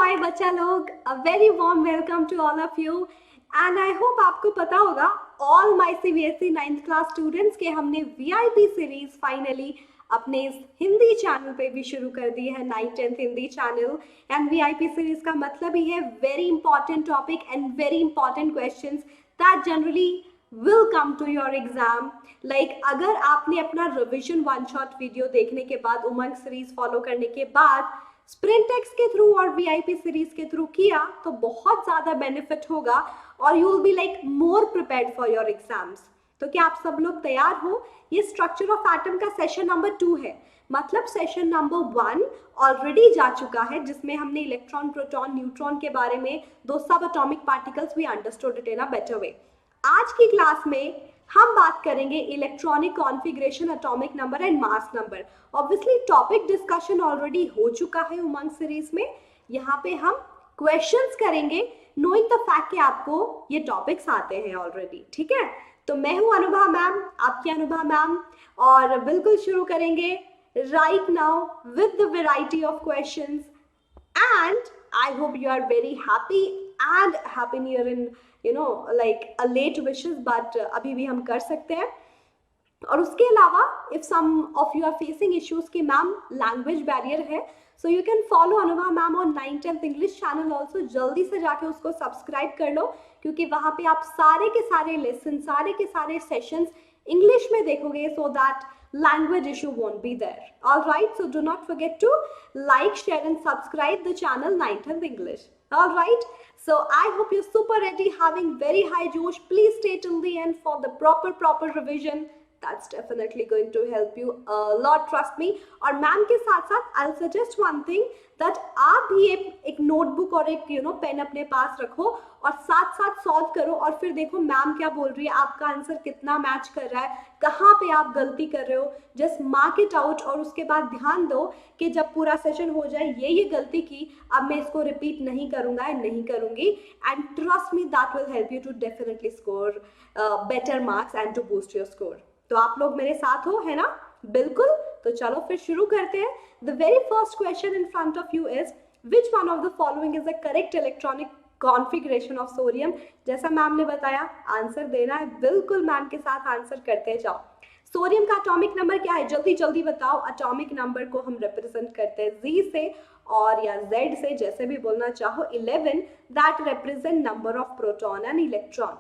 My बच्चा लोग, a very warm welcome to all of you and I hope आपको पता होगा all my CBSE 9th class students के हमने वीआईपी सीरीज फाइनली अपने इस हिंदी चैनल पे भी शुरू कर दी है, 9th-10th Hindi channel. And VIP series का मतलब ही है very important topic and very important questions that generally will come to your exam। like अगर आपने अपना रिविजन वन शॉट वीडियो देखने के बाद, उमंग सीरीज फॉलो करने के बाद स्प्रिंटेक्स के थ्रू और वीआईपी सीरीज के थ्रू किया तो बहुत ज्यादा बेनिफिट होगा और you will be like more prepared for your exams. तो क्या आप सब लोग तैयार हो? ये स्ट्रक्चर ऑफ एटम का सेशन नंबर 2 है, मतलब सेशन नंबर 1 ऑलरेडी जा चुका है जिसमें हमने इलेक्ट्रॉन, प्रोटॉन, न्यूट्रॉन के बारे में, दो subatomic particles, we understood it in a better way. आज की क्लास में हम बात करेंगे electronic configuration, atomic number and mass number. Obviously topic discussion already हो चुका है उमंग सीरीज में। यहाँ पे हम क्वेश्चंस करेंगे नोइंग द फैक्ट कि आपको ये टॉपिक्स आते हैं ऑलरेडी। ठीक है, तो मैं हूँ अनुभा मैम, आपकी अनुभा मैम, और बिल्कुल शुरू करेंगे right now with the variety of questions and I hope you are very happy and happy new year in like a late wishes, but अभी भी हम कर सकते हैं। और उसके अलावा if some of you are facing issues कि मैम लैंग्वेज बैरियर है, so you can follow Anubha ma'am on 9th-10th English channel also. जल्दी से जाके उसको सब्सक्राइब कर लो क्योंकि वहाँ पे आप सारे के सारे लेसन, सारे के सारे सेशंस इंग्लिश में देखोगे, so that language issue won't be there. All right, so do not forget to like, share and subscribe the channel 9th English. All right, so I hope you're super ready, having very high josh. Please stay till the end for the proper revision. That's definitely going to help you a lot, trust me. और ma'am के साथ साथ I'll suggest one thing that आप भी एक notebook और एक pen अपने पास रखो और साथ साथ सॉल्व करो और फिर देखो मैम क्या बोल रही है, आपका आंसर कितना मैच कर रहा है, कहाँ पे आप गलती कर रहे हो। जस्ट मार्क इट आउट और उसके बाद ध्यान दो कि जब पूरा सेशन हो जाए ये गलती की, अब मैं इसको रिपीट नहीं करूंगा या नहीं करूंगी। And trust me that will help you to definitely score better marks and to boost your score. तो आप लोग मेरे साथ हो, है ना? बिल्कुल। तो चलो फिर शुरू करते हैं। The very first question in front of you is which one of the following is the correct electronic configuration of sodium. जैसा मैम ने बताया आंसर देना है, बिल्कुल मैम के साथ आंसर करते जाओ। सोडियम का एटॉमिक नंबर क्या है? जल्दी जल्दी बताओ। एटॉमिक नंबर को हम रिप्रेजेंट करते हैं Z से और या Z से, जैसे भी बोलना चाहो। 11 that represent number of proton and electron.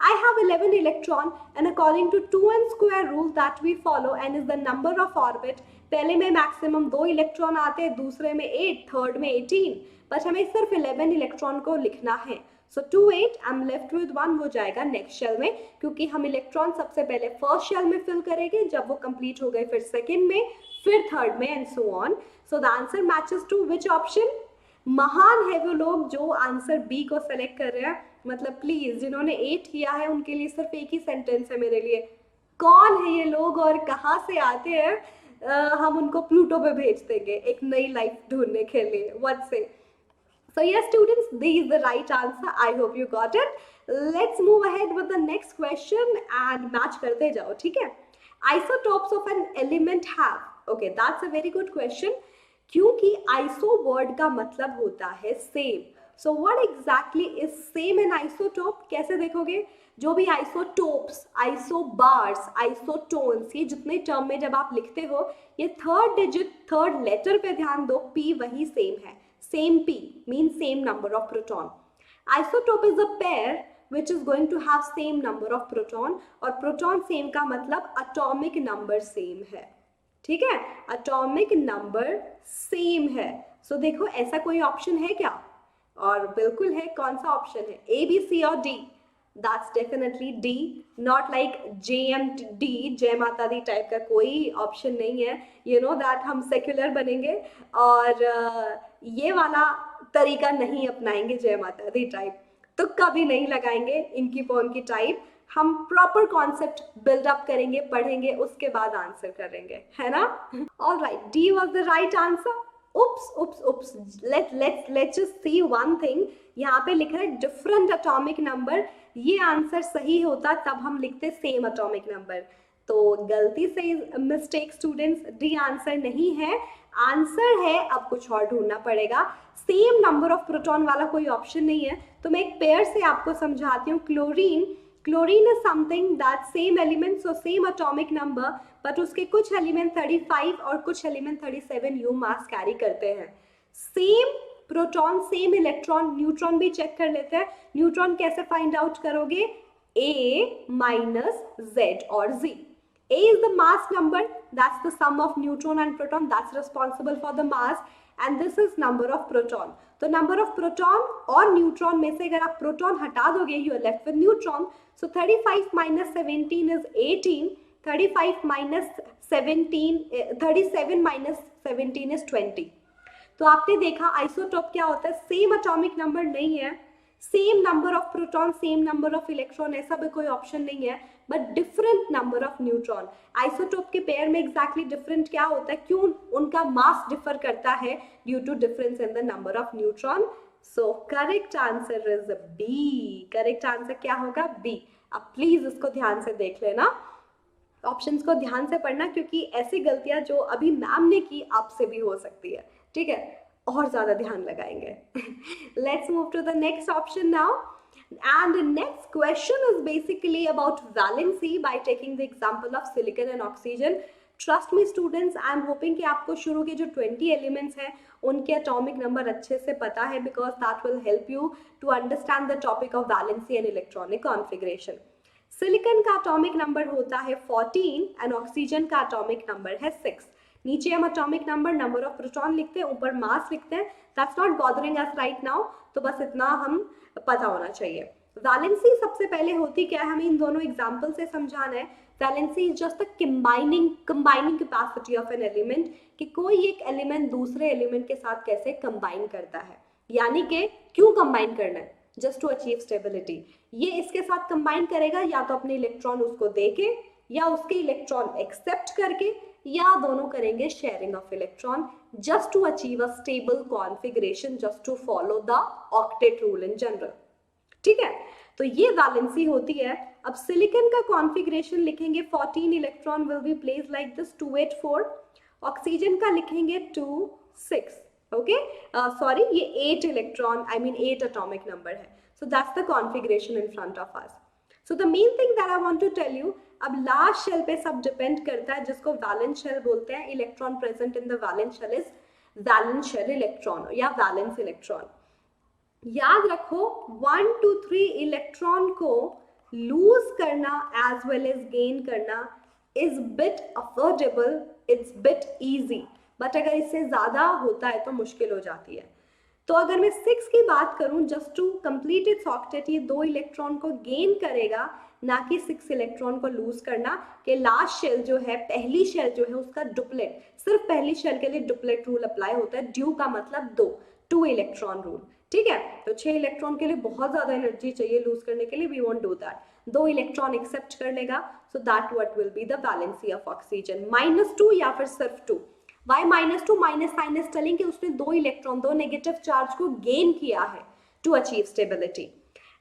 I have 11 electron and according to 2n square rule that we follow n is the number of orbit। पहले में मैक्सिमम 2 इलेक्ट्रॉन आते हैं, दूसरे में 8, थर्ड में 18, बट हमें सिर्फ 11 इलेक्ट्रॉन को लिखना है। सो 2 8 आई एम लेफ्ट विद 1 हो जाएगा नेक्स्ट शेल में, क्योंकि हम इलेक्ट्रॉन सबसे पहले फर्स्ट शेल में फिल करेंगे, जब वो कंप्लीट हो गए फिर सेकेंड में, फिर थर्ड में and so on. So the answer matches to which option? महान है वो लोग जो आंसर बी को सेलेक्ट कर रहे हैं। मतलब प्लीज जिन्होंने 8 किया है उनके लिए सिर्फ एक ही सेंटेंस है मेरे लिए, कौन है ये लोग और कहाँ से आते हैं? हम उनको प्लूटो पे भेज देंगे एक नई लाइफ ढूंढने के लिए। व्हाट से? So yes students, this is the right answer. I hope you got it. Let's move ahead with the next question and match करते जाओ। ठीक है, isotopes of an element have. Okay, that's a very good question, क्योंकि iso word का मतलब होता है same. So what exactly is same in isotope? कैसे देखोगे? जो भी आइसोटोप्स, आइसोबार्स, आइसोटोन्स, ये जितने टर्म में जब आप लिखते हो, ये थर्ड डिजिट, थर्ड लेटर पे ध्यान दो, P वही सेम है। Same P mean same number of proton. Isotope is a pair which is going to have same number of proton, और प्रोटॉन सेम का मतलब एटॉमिक नंबर सेम है। ठीक है, एटॉमिक नंबर सेम है। सो देखो ऐसा कोई ऑप्शन है क्या? और बिल्कुल है। कौन सा ऑप्शन है? A, B, C और D? That's definitely D, not like JMD, जय माता दी टाइप का कोई ऑप्शन नहीं है। You know that हम सेक्युलर बनेंगे और ये वाला तरीका नहीं अपनाएंगे जय माता दी टाइप, तो कभी नहीं लगाएंगे इनकी पॉन की टाइप। हम प्रॉपर कॉन्सेप्ट बिल्डअप करेंगे, पढ़ेंगे, उसके बाद आंसर करेंगे, है ना? All right, D was the right answer. Oops, let's just see one thing। यहाँ पे लिख रहा है डिफरेंट एटॉमिक नंबर। ये आंसर सही होता तब हम लिखते सेम एटॉमिक नंबर। तो गलती से मिस्टेक स्टूडेंट्स, डी आंसर नहीं है, आंसर है, अब कुछ और ढूंढना पड़ेगा। सेम नंबर ऑफ प्रोटॉन वाला कोई ऑप्शन नहीं है, तो मैं एक पेयर से आपको समझाती हूँ। Chlorine is something that same element, so same atomic number, but उसके कुछ एलिमेंट 35 और कुछ एलिमेंट 37 यू मास कैरी करते हैं। Same proton same electron, neutron भी चेक कर लेते हैं। न्यूट्रॉन कैसे फाइंड आउट करोगे? A minus Z or Z. A is the mass number, that's the sum of neutron and proton, that's responsible for the mass, and this is number of proton. तो number of proton और neutron में से अगर आप proton हटा दोगे, you are left with neutron. So 35 minus 17 is 18. 35 minus 17, 37 minus 17 is 20. तो आपने देखा आइसोटोप क्या होता है? सेम एटॉमिक नंबर नहीं है, same number of proton, same number of electron, ऐसा भी कोई ऑप्शन नहीं है, but different number of neutron. Isotope के पेयर में एग्जैक्टली डिफरेंट क्या होता है? क्यों? उनका मास डिफर करता है due to difference in the number of neutron. So correct answer is B. Correct answer क्या होगा? बी। अब प्लीज इसको ध्यान से देख लेना, ऑप्शंस को ध्यान से पढ़ना, क्योंकि ऐसी गलतियां जो अभी मैम ने की आपसे भी हो सकती है, ठीक है? और ज्यादा ध्यान लगाएंगे। Let's move to the next option now, and next question is basically about valency by taking the example of silicon and oxygen. Trust me students, I am hoping कि आपको शुरू के जो 20 एलिमेंट्स हैं उनके एटॉमिक नंबर अच्छे से पता है, because that will help you to understand the topic of valency and electronic configuration. Silicon का एटॉमिक नंबर होता है 14 एंड ऑक्सीजन का एटॉमिक नंबर है 6। नीचे हम atomic number, number of proton लिखते हैं, ऊपर मास लिखते हैं। That's not bothering us right now, तो बस इतना हम पता होना चाहिए। वैलेंसी सबसे पहले होती क्या है, हमें इन दोनों एग्जांपल से समझाना है। Valency is just the combining capacity of an element, कि कोई एक एलिमेंट दूसरे एलिमेंट के साथ कैसे कंबाइन करता है, यानी कि क्यों कंबाइन करना है? Just to achieve stability. ये इसके साथ कंबाइन करेगा या तो अपने इलेक्ट्रॉन उसको देके, या उसके इलेक्ट्रॉन एक्सेप्ट करके, या दोनों करेंगे sharing of electron, just to achieve a stable configuration, just to follow the octet rule in general, ठीक है? तो ये वैलेंसी होती है। अब सिलिकॉन का कॉन्फिगरेशन लिखेंगे, 14 electron will be placed like this 2 8 4। Oxygen का लिखेंगे 2 6, ओके, सॉरी, ये 8 electron, I mean 8 atomic number है। So that's the configuration in front of us. So the main thing that I want to tell you, अब last shell पे सब depend करता है, जिसको वैलेंस शेल बोलते हैं। Electron present in the valence shell is valence shell electron या valence electron. याद रखो 1 2 3 इलेक्ट्रॉन को लूज करना एज वेल एज गेन करना is bit affordable, it's bit easy, but अगर इससे ज्यादा होता है तो मुश्किल हो जाती है। तो अगर मैं 6 की बात करूं, just to complete its octet, ये 2 इलेक्ट्रॉन को गेन करेगा, ना कि 6 इलेक्ट्रॉन को लूज करना। कि लास्ट शेल जो है, पहली शेल जो है उसका डुप्लेट, सिर्फ पहली शेल के लिए डुप्लेट रूल अप्लाई होता है। ड्यू का मतलब 2 इलेक्ट्रॉन रूल, ठीक है? तो 6 इलेक्ट्रॉन के लिए बहुत ज्यादा एनर्जी चाहिए लूज करने के लिए, we won't do that. 2 electron accept कर लेगा, so that what will be the valency of oxygen, -2 या फिर सिर्फ 2। Why -2? Minus sign is telling कि उसने 2 इलेक्ट्रॉन, 2 नेगेटिव चार्ज को गेन किया है to achieve stability.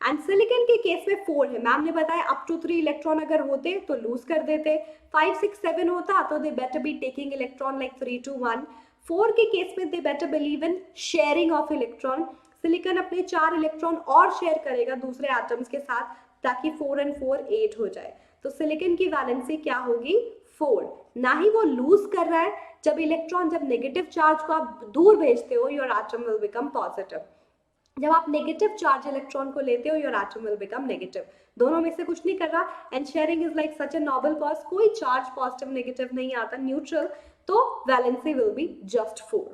And silicon के केस में 4 है, मैम ने बताया अप टू 3 इलेक्ट्रॉन अगर होते तो लूज कर देते, 5 6 7 होता तो दे better be taking electron like 3 2 1। 4 के केस में दे better believe in sharing of electron. Silicon अपने 4 इलेक्ट्रॉन और शेयर करेगा दूसरे एटम्स के साथ, ताकि 4 and 4 8 हो जाए। तो सिलिकॉन की वैलेंसी क्या होगी? 4। ना ही वो लूज कर रहा है, जब इलेक्ट्रॉन, जब नेगेटिव चार्ज को आप दूर भेजते हो, your atom will become positive. जब आप नेगेटिव चार्ज इलेक्ट्रॉन को लेते हो, your atom will become negative. दोनों में से कुछ नहीं कर रहा। And sharing is like such a noble cause, कोई चार्ज पॉजिटिव नेगेटिव नहीं आता, न्यूट्रल, तो valency will be just 4।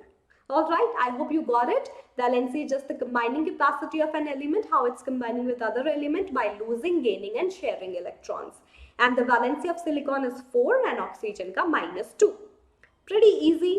All right, I hope you got it. Valency is just the combining capacity of an element, how it's combining with other element by losing, gaining and sharing electrons. And the valency of silicon is 4 and oxygen का -2. Pretty easy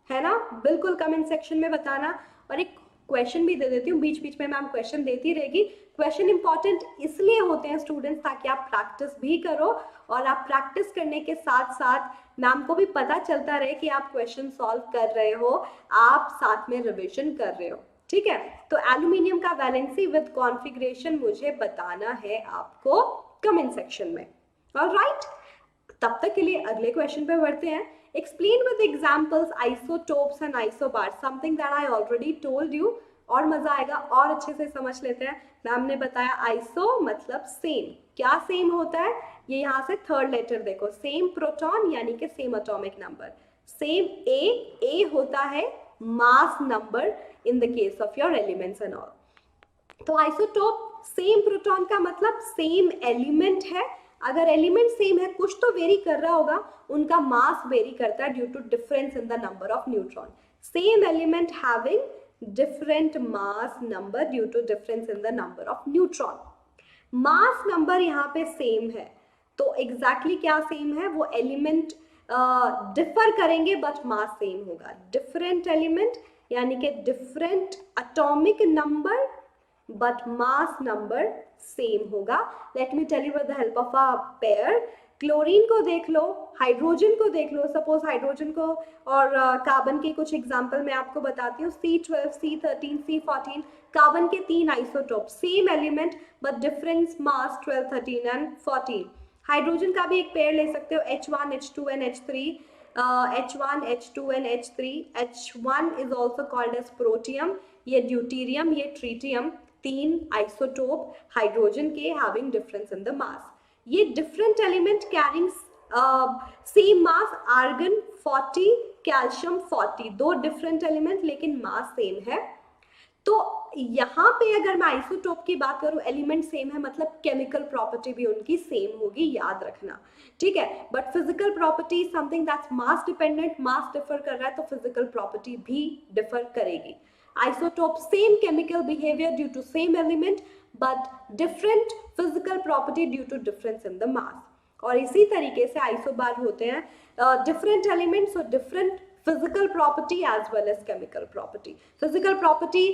है ना? बिल्कुल comment section में बताना। और एक question भी दे देती हूँ, बीच बीच में मैम क्वेश्चन देती रहेगी। क्वेश्चन इंपॉर्टेंट इसलिए होते हैं स्टूडेंट्स, ताकि आप प्रैक्टिस भी करो, और आप प्रैक्टिस करने के साथ साथ मैम को भी पता चलता रहे कि आप क्वेश्चन सॉल्व कर रहे हो, आप साथ में रिविजन कर रहे हो, ठीक है? तो एल्यूमिनियम का वैलेंसी विद कॉन्फिगरेशन मुझे बताना है आपको कमेंट सेक्शन में। ऑलराइट, तब तक के लिए अगले क्वेश्चन पे बढ़ते हैं. Explain with examples isotopes and isobars, something that I already told you. और मजा आएगा और अच्छे से समझ लेते हैं. मैम ने बताया आइसो मतलब सेम. क्या सेम होता है? ये यहाँ से थर्ड लेटर देखो, सेम प्रोटॉन यानी कि सेम एटॉमिक नंबर. सेम ए होता है mass number in the case of your elements and all. तो आइसोटोप सेम प्रोटॉन का मतलब सेम एलिमेंट है. अगर एलिमेंट सेम है, कुछ तो वेरी कर रहा होगा, उनका मास वेरी करता है due to difference in the number of neutron. Same element having different mass number due to difference in the number of neutron. Mass number यहाँ पे सेम है, तो एग्जैक्टली क्या सेम है? वो एलिमेंट डिफर करेंगे बट मास सेम होगा. Different element यानी कि different atomic number but mass number same होगा. Let me tell you with the help of a pair. Chlorine को देख लो, हाइड्रोजन को देख लो. सपोज हाइड्रोजन को और कार्बन के कुछ एग्जांपल मैं आपको बताती हूँ. C12, C13, C14, कार्बन के 3 isotope, same element but difference mass 12, 13 and 14. Hydrogen का भी एक पेयर ले सकते हो, H1, H2 and H3. H1, H2 and H3. H1 is also called as protium. ये ड्यूटीरियम, ये ट्रीटियम. 3 आइसोटोप हाइड्रोजन के having difference in the mass. ये different element carrying same mass. Argon 40, calcium 40, 2 different element लेकिन mass same है. तो यहाँ पे अगर मैं आइसोटोप की बात करूँ, एलिमेंट सेम है मतलब केमिकल प्रॉपर्टी भी उनकी सेम होगी, याद रखना, ठीक है. But physical property something that's mass dependent. Mass differ कर रहा है तो फिजिकल प्रॉपर्टी भी डिफर करेगी. Isotope same chemical behavior due to same element but different physical property due to difference in the mass. और इसी तरीके से आइसोबार होते हैं different elements or different physical property as well as chemical property. Physical property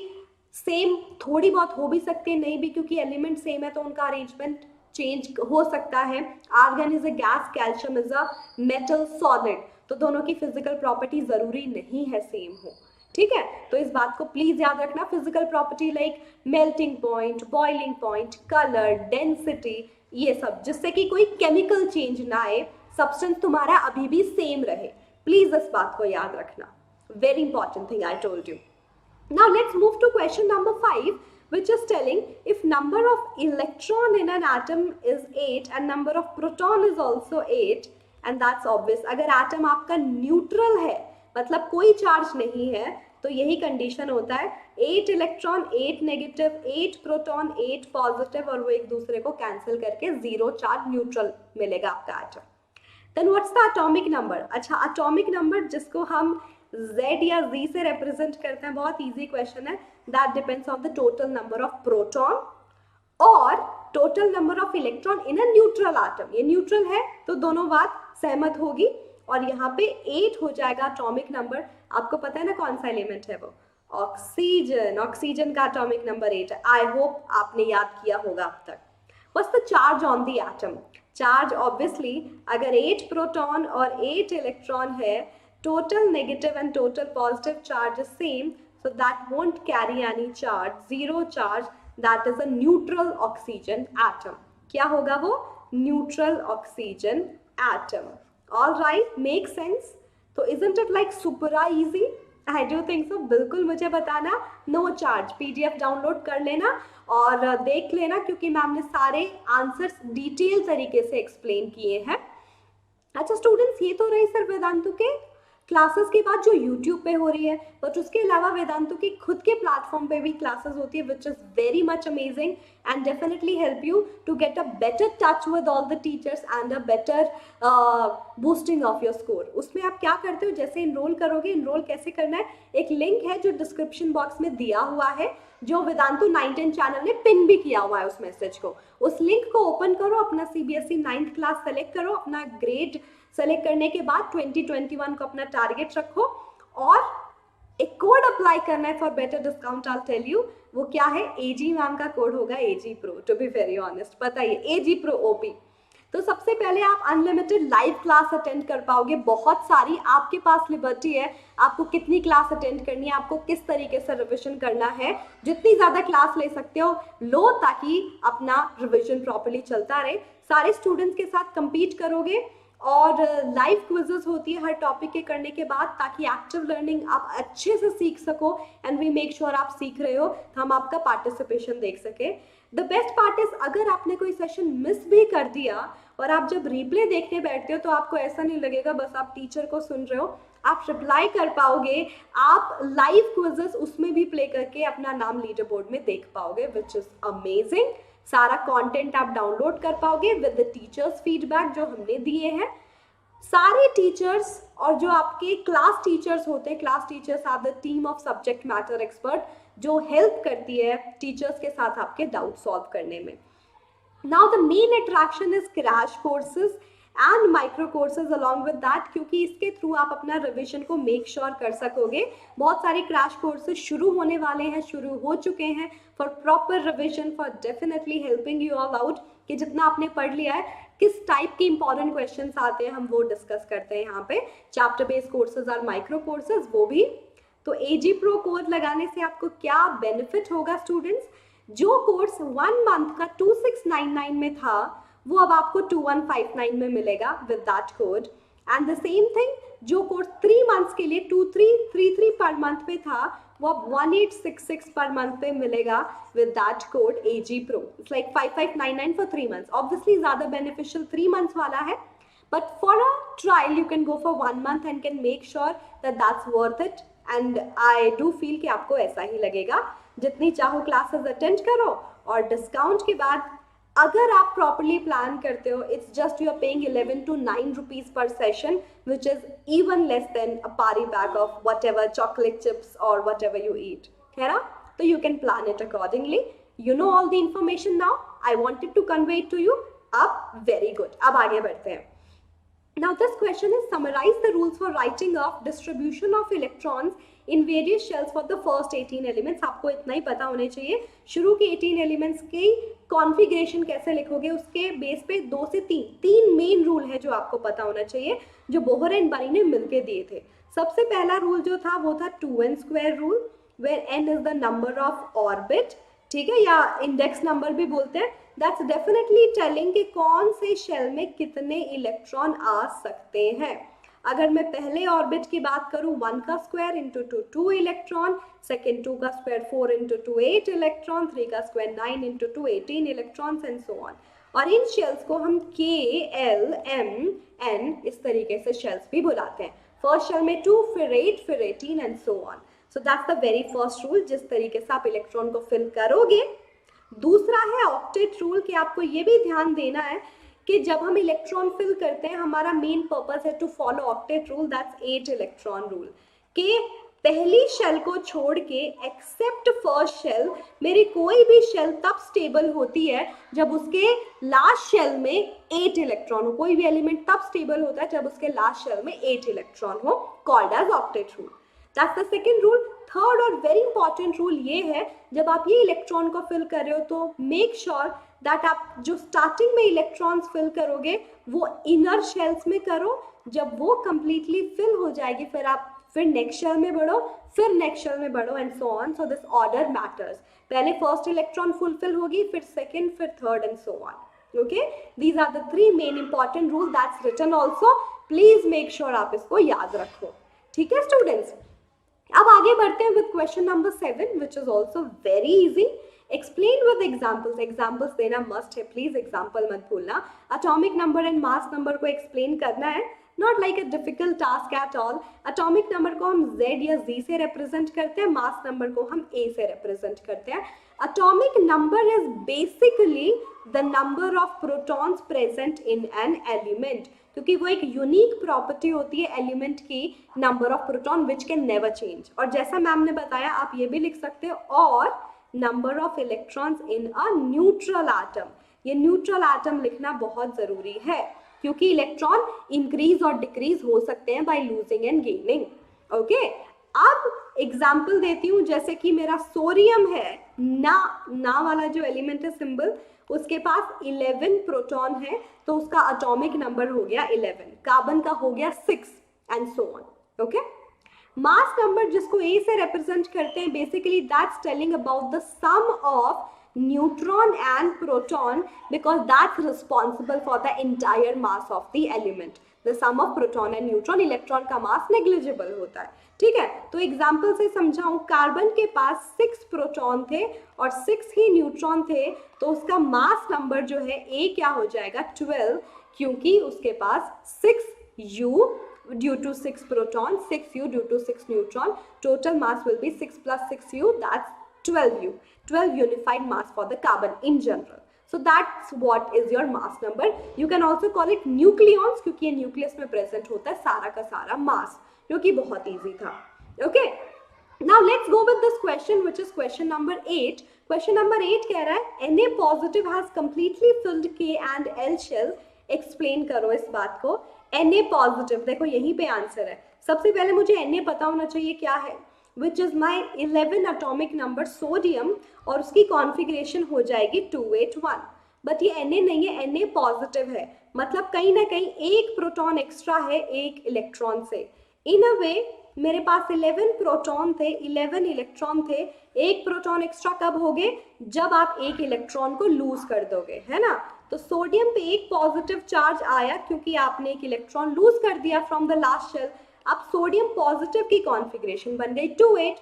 same थोड़ी बहुत हो भी सकती है, नहीं भी, क्योंकि element same है तो उनका arrangement change हो सकता है. Argon is a gas, calcium is a metal solid, तो दोनों की physical property जरूरी नहीं है same हो, ठीक है. तो इस बात को प्लीज याद रखना. Physical property like melting point, boiling point, colour, density, ये सब, जिससे कि कोई केमिकल चेंज ना आए, सब्सटेंस तुम्हारा अभी भी सेम रहे. प्लीज इस बात को याद रखना. Very important thing I told you. Now let's move to question number 5 which is telling if number of electron in an atom is 8 and number of proton is also 8 and that's obvious. अगर atom आपका neutral है मतलब कोई charge नहीं है, तो यही condition होता है. 8 इलेक्ट्रॉन, 8 नेगेटिव, 8 प्रोटॉन, 8 पॉजिटिव, और वो एक दूसरे को कैंसिल करके 0 चार्ज न्यूट्रल मिलेगा आपका atom. Then what's the atomic number? अच्छा, एटॉमिक नंबर जिसको हम Z या Z से रिप्रेजेंट करते हैं, बहुत इजी क्वेश्चन है. That depends on the total number of proton और total number of electron in a neutral atom. ये न्यूट्रल है तो दोनों बात सहमत होगी. और यहाँ पे 8 हो जाएगा एटॉमिक नंबर. आपको पता है ना कौन सा एलिमेंट है वो? ऑक्सीजन. ऑक्सीजन का एटॉमिक नंबर 8 है. आई होप आपने याद किया होगा अब तक. What's the charge on the atom? Charge obviously अगर 8 प्रोटॉन और 8 इलेक्ट्रॉन है, total negative and total positive charge is same, so that won't carry any charge. 0 charge, that is a neutral oxygen atom. क्या होगा वो? Neutral oxygen atom. All right, makes sense. तो isn't it like super easy? I do think so. बिल्कुल मुझे बताना. No charge. PDF download कर लेना और देख लेना, क्योंकि मैम ने सारे आंसर्स डिटेल तरीके से एक्सप्लेन किए हैं. अच्छा स्टूडेंट्स, ये तो रही सर वेदांतु के क्लासेस के बाद जो यूट्यूब पे हो रही है, बट उसके अलावा वेदांतु की खुद के प्लेटफॉर्म पे भी क्लासेस होती है, which is very much amazing and definitely help you to get a better touch with all the teachers and a better boosting of your score. उसमें आप क्या करते हो, जैसे इनरोल करोगे, इनरोल कैसे करना है, एक लिंक है जो डिस्क्रिप्शन बॉक्स में दिया हुआ है, जो वेदांतु 9-10 चैनल ने पिन भी किया हुआ है उस मैसेज को. उस लिंक को ओपन करो, अपना CBSE 9th क्लास सेलेक्ट करो, अपना ग्रेड सेलेक्ट करने के बाद 2021 को अपना टारगेट रखो और एक कोड अप्लाई करना है for better discount. I tell you वो क्या है. AG मैम का कोड होगा AG Pro. To be very honest, पता ही AG Pro OP. तो सबसे पहले आप अनलिमिटेड लाइव क्लास अटेंड कर पाओगे, बहुत सारी. आपके पास लिबर्टी है, आपको कितनी क्लास अटेंड करनी है, आपको किस तरीके से रिविजन करना है. जितनी ज़्यादा क्लास ले सकते हो लो, ताकि अपना रिविजन प्रॉपर्ली चलता रहे. सारे स्टूडेंट्स के साथ compete करोगे और लाइव क्विजेस होती है हर टॉपिक के करने के बाद, ताकि एक्टिव लर्निंग आप अच्छे से सीख सको एंड वी मेक श्योर आप सीख रहे हो तो हम आपका पार्टिसिपेशन देख सके। द बेस्ट पार्ट इज अगर आपने कोई सेशन मिस भी कर दिया और आप जब रिप्ले देखने बैठते हो तो आपको ऐसा नहीं लगेगा बस आप टीचर को सुन रहे हो, आप रिप्लाई कर पाओगे, आप लाइव क्विजेस उसमें भी प्ले करके अपना नाम लीडर बोर्ड में देख पाओगे, विच इज अमेजिंग। सारा कंटेंट आप डाउनलोड कर पाओगे विद द टीचर्स फीडबैक जो हमने दिए हैं। सारे टीचर्स और जो आपके क्लास टीचर्स होते हैं, class teachers are the team of subject matter expert जो हेल्प करती है टीचर्स के साथ आपके डाउट सॉल्व करने में। Now the main attraction is crash courses and micro courses along with that, क्योंकि इसके थ्रू आप अपना रिविजन को मेक श्योर कर सकोगे। बहुत सारे क्रैश कोर्सेज शुरू होने वाले हैं, शुरू हो चुके हैं for proper revision, for definitely helping you all out कि जितना आपने पढ़ लिया है किस टाइप के इंपॉर्टेंट क्वेश्चंस आते हैं हम वो डिस्कस करते हैं यहाँ पे। चैप्टर बेस्ड कोर्सेज और माइक्रो कोर्सेज वो भी। तो AG Pro कोड लगाने से आपको क्या बेनिफिट होगा स्टूडेंट्स, जो कोर्स 1 मंथ का 2699 में था वो अब आपको 2159 में मिलेगा with that code. And the same thing जो कोर्स 3 मंथ्स के लिए 2333 पर मंथ पे था वो अब 1866 पर मंथ पे मिलेगा with that code AG Pro। It's like 5599 for 3 months. Obviously ज्यादा बेनिफिशियल 3 मंथ्स वाला है, but for a trial you can go for 1 month and can make sure that that's worth it, and I do feel कि आपको ऐसा ही लगेगा। जितनी चाहो classes attend करो और डिस्काउंट के बाद अगर आप प्रॉपरली प्लान करते हो it's just you are paying 11 to 9 rupees per session, which is even less than a party pack of whatever chocolate chips or whatever you eat, है ना? तो you can plan it accordingly. You know all the information now. I wanted to convey it to you. अब very good. अब आगे बढ़ते हैं। Now this question is summarize the rules for writing of distribution of electrons in various shells for the first 18 elements। आपको इतना ही पता होने चाहिए शुरू के 18 elements की कॉन्फ़िगरेशन कैसे लिखोगे, उसके बेस पे 2 से 3 मेन रूल है जो आपको पता होना चाहिए, जो बोहर एंड बरी ने मिलके दिए थे। सबसे पहला रूल जो था वो था 2n² rule, where n is the number of orbit, ठीक है, या इंडेक्स नंबर भी बोलते हैं। दैट्स डेफिनेटली टेलिंग कि कौन से शेल में कितने इलेक्ट्रॉन आ सकते हैं। अगर मैं पहले ऑर्बिट की बात करूं 1 का स्क्वायर इंटू 2 इलेक्ट्रॉन, सेकेंड 2 का स्क्वायर 4 इंटू 2 8 इलेक्ट्रॉन, 3 का square 9 into 2 18 electrons and so on. और इन शेल्स को हम K, L, M, N इस तरीके से शेल्स भी बुलाते हैं। फर्स्ट शेल में 2, फिर 8, फिर 18 and so on. So that's the very first rule, जिस तरीके से आप इलेक्ट्रॉन को फिल करोगे। दूसरा है ऑक्टेट रूल, कि आपको ये भी ध्यान देना है कि जब हम इलेक्ट्रॉन फिल करते हैं हमारा मेन पर्पस है to follow octet rule, that's 8 electron rule, कि पहली शेल को छोड़ के एक्सेप्ट फर्स्ट शेल मेरी कोई भी शेल तब स्टेबल होती है जब उसके लास्ट शेल में 8 इलेक्ट्रॉन हो। कोई भी एलिमेंट तब स्टेबल होता है जब उसके लास्ट शेल में 8 इलेक्ट्रॉन हो, called as octet rule. That's the second rule. Third और वेरी इंपॉर्टेंट रूल ये है, जब आप ये इलेक्ट्रॉन को फिल कर रहे हो तो मेक श्योर दैट आप जो स्टार्टिंग में इलेक्ट्रॉन्स फिल करोगे वो इनर शेल्स में करो। जब वो कंप्लीटली फिल हो जाएगी फिर नेक्स्ट शेल में बढ़ो, फिर नेक्स्ट शेल में बढ़ो and so on. So this order matters. पहले फर्स्ट इलेक्ट्रॉन फुलफिल होगी, फिर सेकेंड, फिर third and so on. Okay, these are the 3 main important rule, that's written also. Please make sure आप इसको याद रखो, ठीक है स्टूडेंट्स। अब आगे बढ़ते हैं with question number 7, which is also very easy. Explain with examples. Examples देना मस्ट है, प्लीज एग्जाम्पल मत भूलना। Atomic number and mass number को एक्सप्लेन करना है, not like a difficult task at all. Atomic number को हम Z या Z से रिप्रेजेंट करते हैं, मास नंबर को हम A से रिप्रेजेंट करते हैं। Atomic number is basically the number of protons present in an element, क्योंकि वो एक यूनिक प्रॉपर्टी होती है एलिमेंट की, number of proton which can never change. और जैसा मैम ने बताया आप ये भी लिख सकते हो, और number of electrons in a neutral atom. ये न्यूट्रल एटम लिखना बहुत जरूरी है, क्योंकि इलेक्ट्रॉन इंक्रीज और डिक्रीज हो सकते हैं by losing and gaining. Okay, अब एग्जाम्पल देती हूँ, जैसे कि मेरा सोडियम है, ना वाला जो एलिमेंट है सिंबल, उसके पास 11 प्रोटॉन है, तो उसका एटॉमिक नंबर हो गया 11। कार्बन का हो गया 6 and so on. Okay, mass number जिसको A से रिप्रेजेंट करते हैं, basically that's telling about the sum of neutron and proton, because that's responsible for the entire mass of the element. The sum of proton and neutron, electron का mass negligible होता है, ठीक है। तो example से समझाऊं, कार्बन के पास 6 proton थे और 6 ही न्यूट्रॉन थे, तो उसका मास नंबर जो है ए क्या हो जाएगा 12, क्योंकि उसके पास 6u due to 6 proton, 6u due to 6 neutron. Total mass will be 6 plus 6u, that's 12u. 12 unified mass for the carbon in general. So that's what is your mass number. You can also call it nucleons, क्योंकि ये nucleus में present होता है सारा का सारा मास, जो कि बहुत ईजी था. Okay. Now let's go with this question, which is question number 8. Question number 8 कह रहा है Na positive has completely filled K and L shell. Explain करो इस बात को. Na पॉजिटिव, देखो यहीं पे आंसर है. सबसे पहले मुझे Na पता होना चाहिए क्या है, which is my 11 atomic number sodium, और उसकी कॉन्फ़िगरेशन हो जाएगी 281. बट ये Na नहीं है, Na पॉजिटिव है, मतलब कहीं ना कहीं एक प्रोटॉन एक्स्ट्रा है एक इलेक्ट्रॉन से. इन अ वे मेरे पास 11 प्रोटॉन थे, 11 इलेक्ट्रॉन थे. एक प्रोटॉन एक्स्ट्रा कब हो गए, जब आप एक इलेक्ट्रॉन को लूज कर दोगे, है ना. तो सोडियम पे एक पॉजिटिव चार्ज आया क्योंकि आपने एक इलेक्ट्रॉन लूज कर दिया फ्रॉम द लास्ट शेल. अब सोडियम पॉजिटिव की कॉन्फ़िगरेशन बन गई 28.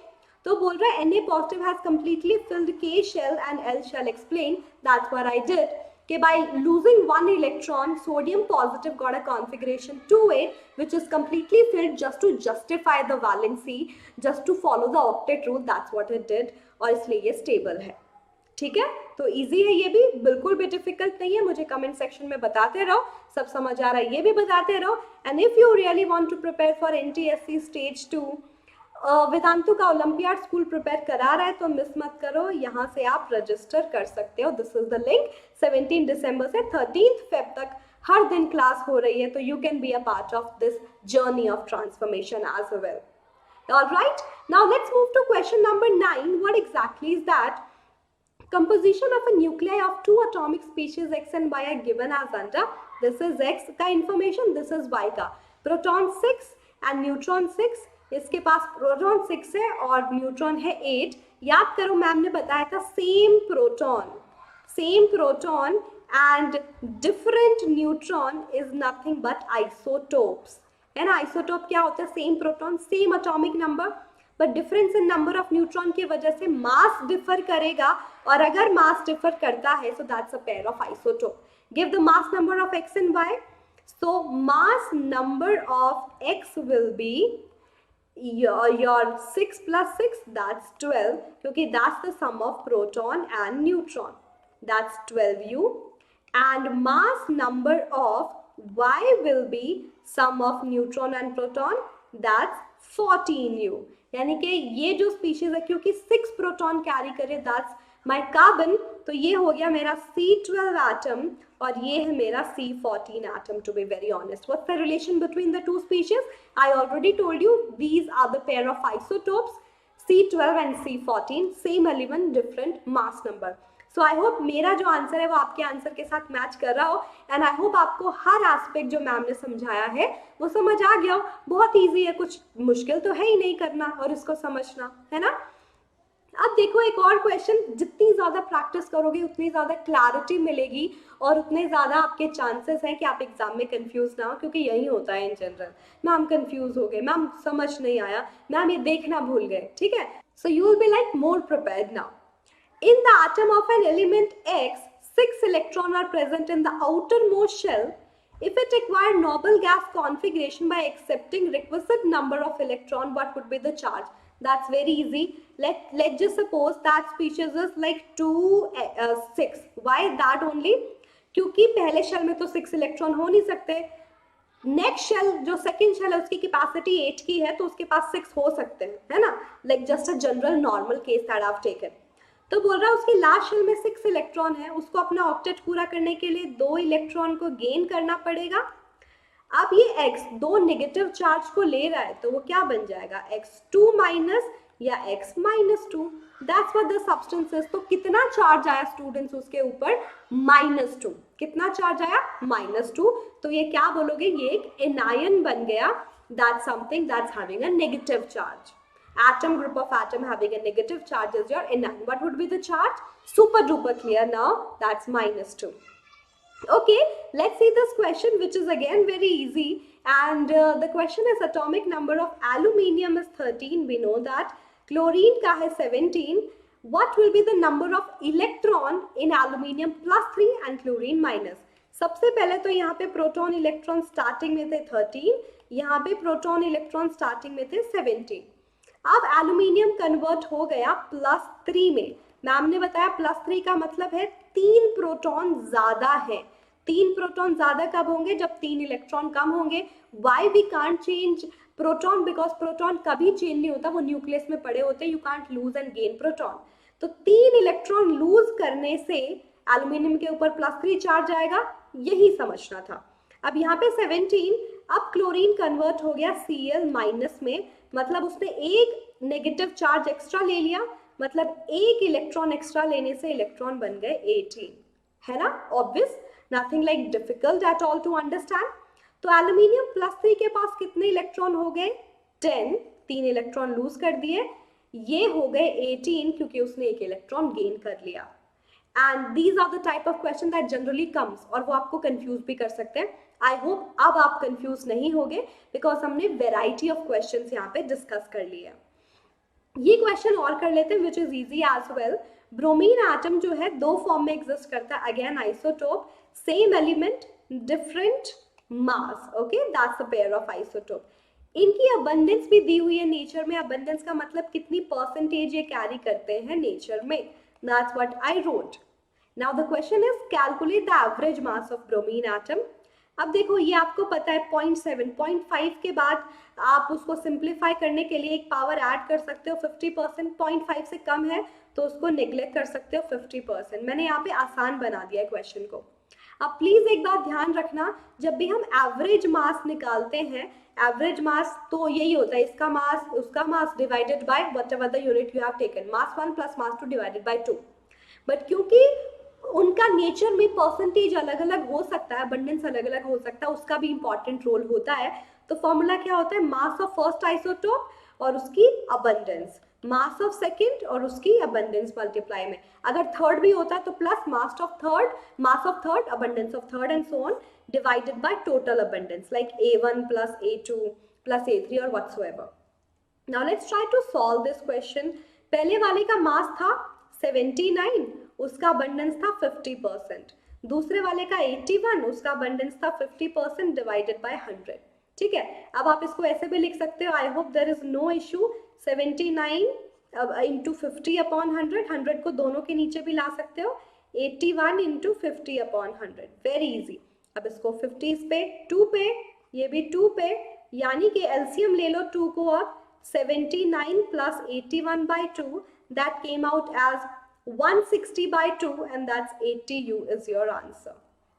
तो बोल रहा है Na positive has completely filled K shell and L shell. Explain. That's what I did. कि by losing one electron, sodium positive got a configuration 28, which is completely filled just to justify the valency, just to follow the octet rule. That's what it did. और इसलिए ये stable है. ठीक है, तो easy है, ये भी बिल्कुल भी डिफिकल्ट नहीं है. मुझे कमेंट सेक्शन में बताते रहो, सब समझ आ रहा है ये भी बताते रहो. And if you really want to prepare for NTSC stage 2, Vedantu का ओलंपियाड स्कूल प्रिपेयर करा रहा है, तो मिस मत करो, यहाँ से आप रजिस्टर कर सकते हो. This is the link. 17 दिसंबर से 13 फेब तक हर दिन क्लास हो रही है, तो you can be a part of this journey of transformation as well. Alright, now let's move to question number 9. What exactly is that? Composition of a nuclei of two atomic species X and Y are given as under. This is X का information, this is Y का. Proton 6 and neutron 6. इसके पास proton 6 है और neutron है 8. याद करो, ma'am ने बताया था same proton and different neutron is nothing but isotopes, है ना. आइसोटोप क्या होता है? Same proton, same atomic number, but difference in number of neutron की वजह से मास डिफर करेगा, और अगर मास डिफर करता है so that's a pair of isotope. Give the mass number of X and Y. So mass number of X will be your 6 plus 6, that's 12, क्योंकि that's the sum of proton and neutron, that's 12u. And mass number of Y will be sum of neutron and proton, that's 14u. यानी कि ये जो species है, क्योंकि 6 proton carry करे, that's my carbon, तो ये हो गया मेरा C12 एटम और ये है मेरा C14 atom. To be very honest, what's the relation between the two species? I already told you, these are the pair of isotopes C12 and C14, same element different mass number. So I hope मेरा जो answer है वो आपके answer के साथ match कर रहा हो, एंड आई होप आपको हर एस्पेक्ट जो मैम ने समझाया है वो समझ आ गया हो. बहुत इजी है, कुछ मुश्किल तो है ही नहीं करना और इसको समझना, है ना. अब देखो एक और क्वेश्चन. जितनी ज़्यादा प्रैक्टिस करोगे उतनी ज़्यादा क्लैरिटी मिलेगी और उतने ज़्यादा आपके चांसेस हैं कि आप एग्जाम में कंफ्यूज ना हो, क्योंकि यही होता है इन जनरल. मैम कंफ्यूज हो गए, मैम समझ नहीं आया, मैम ये देखना भूल गए, ठीक है. So you will be like more prepared now. In the atom of an element X, 6 electrons are present in the outermost shell. If it required noble gas configuration by accepting requisite number of electron, what would be the charge? That's very easy. Let's just suppose that species is like 6. Why that only? क्योंकि पहले shell में तो 6 electron हो नहीं सकते. Next shell जो second shell है उसकी कैपेसिटी 8 की है, तो उसके पास 6 हो सकते हैं, है ना. Like just a general normal case that I have taken. तो बोल रहा है उसकी लास्ट शेल में 6 इलेक्ट्रॉन है, उसको अपना ऑक्टेट पूरा करने के लिए 2 इलेक्ट्रॉन को गेन करना पड़ेगा. अब ये X 2 नेगेटिव चार्ज को ले रहा है, तो वो क्या बन जाएगा? X2 माइनस या X minus 2. That's what the substance is. तो कितना चार्ज आया स्टूडेंट्स उसके ऊपर? -2. कितना चार्ज आया? -2. तो ये क्या बोलोगे? ये एक एनायन बन गया. That's something that's having a negative charge. Atom group of atom having a negative charge is your anion. What would be the charge? Super duper clear now. That's -2. Okay, let's see this question, which is again very easy. And the question is atomic number of aluminium is 13. We know that. Chlorine का है 17. What will be the number of electron in aluminium +3 and chlorine -? सबसे पहले तो यहाँ पे proton electron starting में थे 13, यहाँ पे प्रोटॉन इलेक्ट्रॉन स्टार्टिंग में थे 17. अब एल्यूमिनियम कन्वर्ट हो गया +3 में. मैम ने बताया +3 का मतलब है 3 प्रोटॉन ज्यादा है. 3 प्रोटॉन ज्यादा कब होंगे? जब 3 इलेक्ट्रॉन कम होंगे. Why we can't change proton? Because proton कभी चेंज नहीं होता, वो न्यूक्लियस में पड़े होते. You can't lose and gain proton. तो 3 इलेक्ट्रॉन लूज करने से एल्यूमिनियम के ऊपर +3 चार्ज आएगा, यही समझना था. अब यहाँ पे 17. अब क्लोरीन कन्वर्ट हो गया Cl- में, मतलब उसने एक नेगेटिव चार्ज एक्स्ट्रा ले लिया, मतलब एक इलेक्ट्रॉन एक्स्ट्रा लेने से इलेक्ट्रॉन बन गए 18. है ना? Obvious, nothing like difficult at all to understand. तो एल्यूमिनियम +3 के पास कितने इलेक्ट्रॉन हो गए? 10. 3 इलेक्ट्रॉन लूज कर दिए. ये हो गए 18 क्योंकि उसने एक इलेक्ट्रॉन गेन कर लिया. And these are the type of question that generally comes, और वो आपको कंफ्यूज भी कर सकते हैं. आई होप अब आप कंफ्यूज नहीं होगे, बिकॉज हमने वेराइटी ऑफ क्वेश्चंस यहाँ पे डिस्कस कर लिए. ये क्वेश्चन और कर लेते हैं which is easy as well. Bromine atom जो है 2 फॉर्म में एग्जिस्ट करता है. Again isotope, same element different mass. Okay, that's a pair of isotope. इनकी अबंडेंस भी दी हुई है नेचर में. अबंडेंस का मतलब कितनी परसेंटेज ये कैरी करते हैं नेचर में. That's what I wrote. Now the question is calculate the average mass of bromine atom. अब देखो ये आपको पता है 0.7, 0.5 के बाद आप उसको सिंप्लीफाई करने के लिए एक पावर ऐड कर सकते हो 50%. 0.5 से कम है तो उसको नेग्लेक्ट कर सकते हो 50%. मैंने यहाँ पे आसान बना दिया है क्वेश्चन को. अब प्लीज एक बात ध्यान रखना, जब भी हम एवरेज मास निकालते हैं, एवरेज मास तो यही होता है, इसका मास उसका mass divided by whatever the unit you have taken. Mass 1 plus mass 2 divided by 2. But क्योंकि उनका नेचर में परसेंटेज अलग अलग हो सकता है, अबंडेंस अलग अलग हो सकता है, उसका भी इंपॉर्टेंट रोल होता है. तो फॉर्मूला क्या होता है? मास ऑफ फर्स्ट आइसोटोप और उसकी अबंडेंस, मास ऑफ सेकंड और उसकी अबंडेंस मल्टीप्लाई में. अगर थर्ड भी होता है तो plus mass of third, abundance of third and so on, divided by total abundance like A1 plus A2 plus A3 और whatsoever. Now let's try to solve this question. पहले वाले का मास था 79, उसका अबंडेंस था 50%. दूसरे वाले का 81, उसका अबंडेंस था 50% डिवाइडेड बाय 100. ठीक है, अब आप इसको ऐसे भी लिख सकते हो. I hope there is no issue. 79 into 50 upon 100, 100 को दोनों के नीचे भी ला सकते हो. 81 इंटू 50 अपॉन 100, वेरी इजी. अब इसको 50 पे, 2 पे, ये भी 2 पे, यानी कि एलसीएम ले लो 2 को. अब 79 plus 81 by 2, that came out as 160 by 2 and that's 80U is your answer.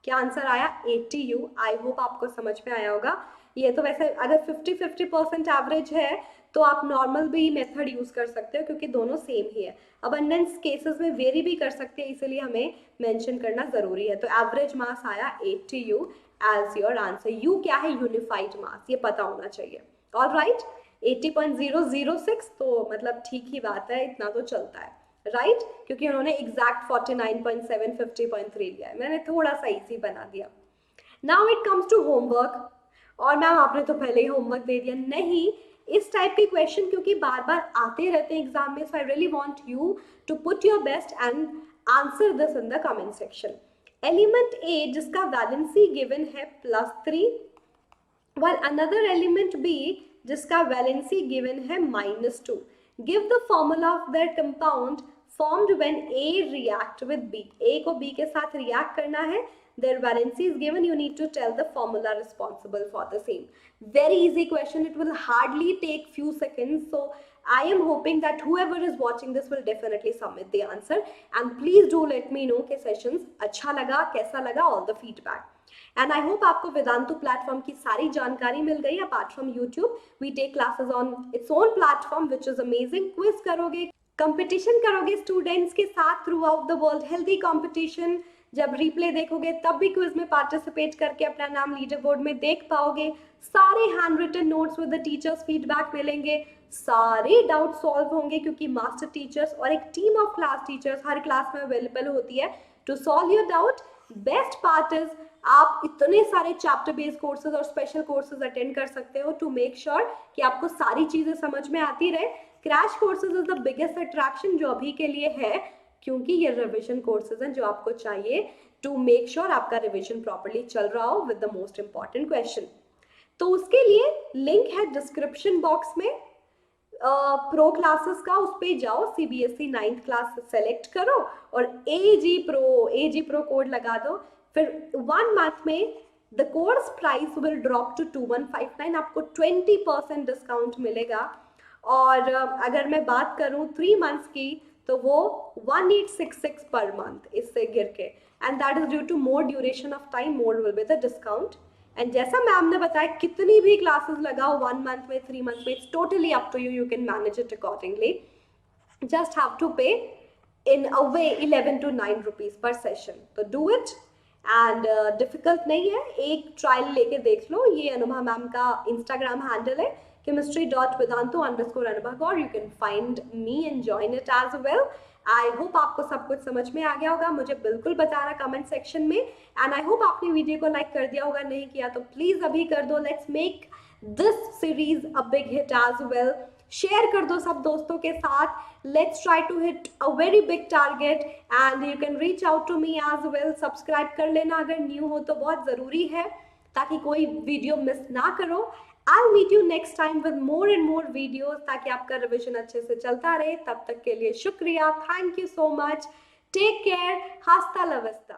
क्या आंसर आया? 80U. आई होप आपको समझ में आया होगा. ये तो वैसे अगर 50-50% एवरेज है तो आप नॉर्मल भी मेथड यूज कर सकते हो क्योंकि दोनों सेम ही है. अबंडेंस केसेस में वेरी भी कर सकते हैं, इसलिए हमें मेंशन करना जरूरी है. तो एवरेज मास आया 80U as your answer. You क्या है? यूनिफाइड मास, ये पता होना चाहिए. ऑल राइट, 80.006 तो मतलब ठीक ही बात है, इतना तो चलता है, राइट? क्योंकि उन्होंने एग्जैक्ट 49.7 50.3 लिया है. मैंने थोड़ा सा इजी बना दिया. Now it comes to homework. और मैम आपने तो पहले ही होमवर्क दे दिया. नहीं, इस टाइप के क्वेश्चन क्योंकि बार बार आते रहते हैं एग्जाम में, so I really want you to put your best and answer this in the comment section. Element A जिसका वैलेंसी गिवन है +3, while another element B जिसका वैलेंसी गिवन है -2. Give the formula of that compound formed when A react with B. A को B के साथ react करना है. Their valency is given. You need to tell the formula responsible for the same. Very easy question. It will hardly take few seconds. So I am hoping that whoever is watching this will definitely submit the answer. And please do let me know कि sessions अच्छा लगा, कैसा लगा, all the feedback. And I hope आपको Vedantu platform की सारी जानकारी मिल गई. Apart from YouTube we take classes on its own platform which is amazing. Quiz करोगे, कंपटीशन करोगे स्टूडेंट्स के साथ throughout the world, healthy competition. जब रिप्ले देखोगे तब भी क्विज में पार्टिसिपेट करके अपना नाम लीडर बोर्ड में देख पाओगे. सारे hand written notes with the teachers feedback मिलेंगे. सारे डाउट सॉल्व होंगे क्योंकि मास्टर टीचर्स और एक टीम ऑफ क्लास टीचर्स हर क्लास में अवेलेबल होती है to solve your doubt. Best part is आप इतने सारे चैप्टर बेस्ड कोर्सेज और स्पेशल कोर्सेज अटेंड कर सकते हो टू मेक श्योर कि आपको सारी चीजें समझ में आती रहे। Crash courses is the biggest attraction जो अभी के लिए है, क्योंकि ये रिविजन कोर्सेज हैं जो आपको चाहिए टू मेक श्योर आपका रिविजन प्रॉपरली चल रहा हो with the most important question. तो उसके लिए लिंक है डिस्क्रिप्शन बॉक्स में प्रो क्लासेस का, उस पे जाओ, सीबीएसई 9th क्लास सेलेक्ट करो और एजी प्रो कोड लगा दो। फिर 1 मंथ में the course price will drop to 2159, आपको 20% डिस्काउंट मिलेगा। और अगर मैं बात करूं 3 मंथ्स की तो वो 1866 पर मंथ इससे गिर के, and that is due to more duration of time, more will be the discount. And जैसा मैम ने बताया कितनी भी क्लासेस लगाओ 1 मंथ में 3 मंथ में, it's totally up to you, you can manage it accordingly. Just have to pay in a way 11 to 9 rupees पर session, तो डू इट। एंड डिफिकल्ट नहीं है, एक ट्रायल लेके देख लो। ये अनुभा मैम का इंस्टाग्राम हैंडल है chemistry.vedantu_anubhav, और you can find me and join it as well. I hope आपको सब कुछ समझ में आ गया होगा, मुझे बिल्कुल बताना कमेंट सेक्शन में। एंड आई होप आपने वीडियो को लाइक कर दिया होगा, नहीं किया तो प्लीज अभी कर दो। Let's make this series a big hit as well. Share कर दो सब दोस्तों के साथ। Let's try to hit a very big target and you can reach out to me as well. Subscribe कर लेना अगर न्यू हो तो, बहुत जरूरी है ताकि कोई वीडियो मिस ना करो। I'll meet you next time with more and more videos ताकि आपका रिविजन अच्छे से चलता रहे। तब तक के लिए शुक्रिया, thank you so much, take care, hasta la vista.